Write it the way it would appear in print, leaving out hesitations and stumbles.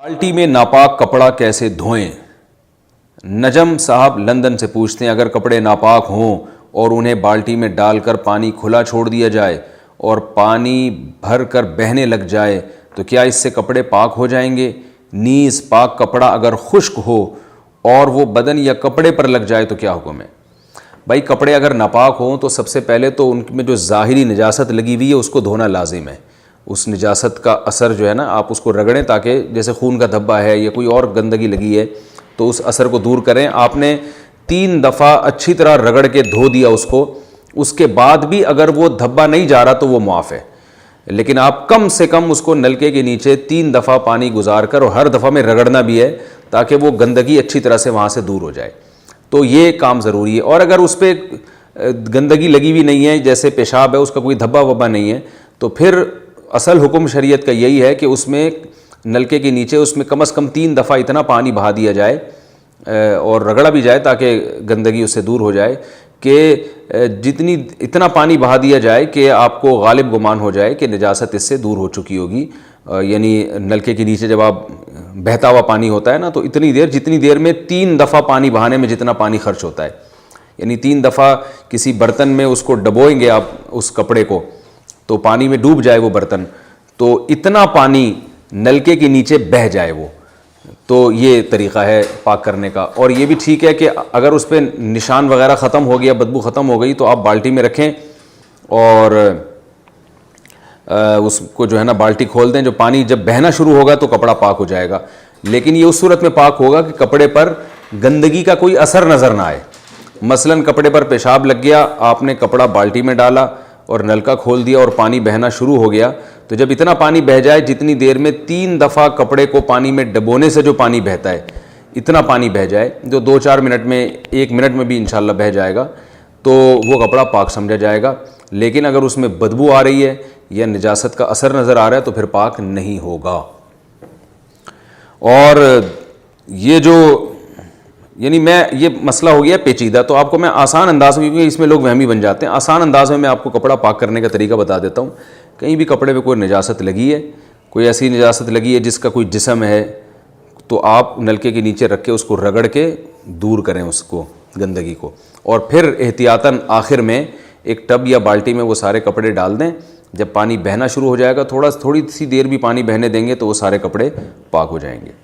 بالٹی میں ناپاک کپڑا کیسے دھوئیں؟ نجم صاحب لندن سے پوچھتے ہیں اگر کپڑے ناپاک ہوں اور انہیں بالٹی میں ڈال کر پانی کھلا چھوڑ دیا جائے اور پانی بھر کر بہنے لگ جائے تو کیا اس سے کپڑے پاک ہو جائیں گے؟ نیز پاک کپڑا اگر خشک ہو اور وہ بدن یا کپڑے پر لگ جائے تو کیا حکم ہے؟ بھائی کپڑے اگر ناپاک ہوں تو سب سے پہلے تو ان میں جو ظاہری نجاست لگی ہوئی ہے اس کو دھونا لازم ہے۔ اس نجاست کا اثر جو ہے نا آپ اس کو رگڑیں تاکہ جیسے خون کا دھبا ہے یا کوئی اور گندگی لگی ہے تو اس اثر کو دور کریں۔ آپ نے 3 دفعہ اچھی طرح رگڑ کے دھو دیا اس کو، اس کے بعد بھی اگر وہ دھبا نہیں جا رہا تو وہ معاف ہے، لیکن آپ کم سے کم اس کو نلکے کے نیچے 3 دفعہ پانی گزار کر اور ہر دفعہ میں رگڑنا بھی ہے تاکہ وہ گندگی اچھی طرح سے وہاں سے دور ہو جائے، تو یہ کام ضروری ہے۔ اور اگر اس پہ گندگی لگی ہوئی نہیں ہے جیسے پیشاب ہے، اس کا کوئی دھبا وبا نہیں ہے، تو پھر اصل حکم شریعت کا یہی ہے کہ اس میں نلکے کے نیچے اس میں کم از کم 3 دفعہ اتنا پانی بہا دیا جائے اور رگڑا بھی جائے تاکہ گندگی اس سے دور ہو جائے، کہ اتنا پانی بہا دیا جائے کہ آپ کو غالب گمان ہو جائے کہ نجاست اس سے دور ہو چکی ہوگی۔ یعنی نلکے کے نیچے جب آپ بہتا ہوا پانی ہوتا ہے نا تو جتنی دیر میں 3 دفعہ پانی بہانے میں جتنا پانی خرچ ہوتا ہے، یعنی 3 دفعہ کسی برتن میں اس کو ڈبوئیں گے آپ اس کپڑے کو تو پانی میں ڈوب جائے وہ برتن، تو اتنا پانی نلکے کے نیچے بہہ جائے وہ، تو یہ طریقہ ہے پاک کرنے کا۔ اور یہ بھی ٹھیک ہے کہ اگر اس پہ نشان وغیرہ ختم ہو گیا، بدبو ختم ہو گئی تو آپ بالٹی میں رکھیں اور اس کو جو ہے نا بالٹی کھول دیں، جو پانی جب بہنا شروع ہوگا تو کپڑا پاک ہو جائے گا، لیکن یہ اس صورت میں پاک ہوگا کہ کپڑے پر گندگی کا کوئی اثر نظر نہ آئے۔ مثلاً کپڑے پر پیشاب لگ گیا، آپ نے کپڑا بالٹی میں ڈالا اور نلکا کھول دیا اور پانی بہنا شروع ہو گیا، تو جب اتنا پانی بہہ جائے جتنی دیر میں 3 دفعہ کپڑے کو پانی میں ڈبونے سے جو پانی بہتا ہے، اتنا پانی بہہ جائے جو 2-4 منٹ میں 1 منٹ میں بھی انشاءاللہ بہہ جائے گا تو وہ کپڑا پاک سمجھا جائے گا۔ لیکن اگر اس میں بدبو آ رہی ہے یا نجاست کا اثر نظر آ رہا ہے تو پھر پاک نہیں ہوگا۔ اور یہ جو یعنی یہ مسئلہ ہو گیا پیچیدہ، تو آپ کو میں آسان انداز میں، کیونکہ اس میں لوگ وہمی بن جاتے ہیں، آسان انداز میں آپ کو کپڑا پاک کرنے کا طریقہ بتا دیتا ہوں۔ کہیں بھی کپڑے پہ کوئی نجاست لگی ہے، کوئی ایسی نجاست لگی ہے جس کا کوئی جسم ہے، تو آپ نلکے کے نیچے رکھ کے اس کو رگڑ کے دور کریں اس کو، گندگی کو، اور پھر احتیاطاً آخر میں ایک ٹب یا بالٹی میں وہ سارے کپڑے ڈال دیں۔ جب پانی بہنا شروع ہو جائے گا، تھوڑی سی دیر بھی پانی بہنے دیں گے تو وہ سارے کپڑے پاک ہو جائیں گے۔